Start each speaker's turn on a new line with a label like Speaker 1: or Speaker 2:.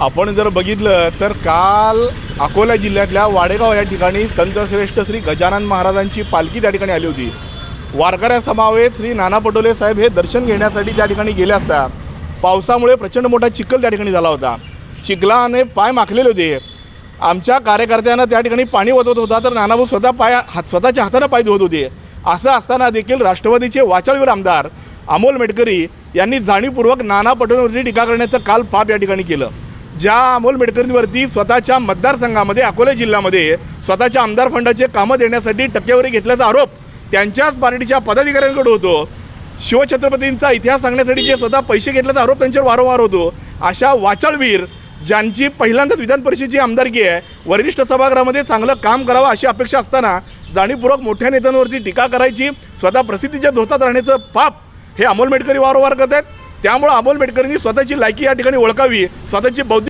Speaker 1: आपण जर बघितलं तर काल अकोला जिल्ह्यातल्या वाडेगाव या ठिकाणी संतश्रेष्ठ श्री गजानन महाराजांची पालखी त्या ठिकाणी आली होती। वारकऱ्यासमवेत श्री नाना पटोले साहेब हे दर्शन घेण्यासाठी त्या ठिकाणी गेले असता पावसामुळे प्रचंड मोठा चिखल त्या ठिकाणी झाला होता। चिखलाने पाय माखलेले होते। आमच्या कार्यकर्त्यांना त्या ठिकाणी पाणी ओतत होता तर नानाभाऊ स्वतःच्या हाताने पाय धुवत होते। असं असताना देखील राष्ट्रवादीचे वाचाळवीर आमदार अमोल मेटकरी यांनी जाणीवपूर्वक नाना पटोलेंवरती टीका करण्याचं काल पाप या ठिकाणी केलं। ज्या अमोल मेटकरींवरती स्वतःच्या मतदारसंघामध्ये अकोला जिल्ह्यामध्ये स्वतःच्या आमदार फंडाचे कामं देण्यासाठी टक्केवारी घेतल्याचा आरोप त्यांच्याच पार्टीच्या पदाधिकाऱ्यांकडे होतो। शिवछत्रपतींचा इतिहास सांगण्यासाठी जे स्वतः पैसे घेतल्याचा आरोप त्यांच्यावर वारंवार होतो। अशा वाचाळवीर ज्यांची पहिल्यांदाच विधान परिषदेची आमदारकी आहे, वरिष्ठ सभागृहामध्ये चांगलं काम करावं अशी अपेक्षा असताना जाणीवपूर्वक मोठ्या नेत्यांवरती टीका करायची, स्वतः प्रसिद्धीच्या धोतात राहण्याचं पाप हे अमोल मेटकरी वारंवार करत आहेत। त्यामुळे अमोल मेटकरींनी स्वतःची लायकी या ठिकाणी ओळखावी, स्वतःची बौद्धिक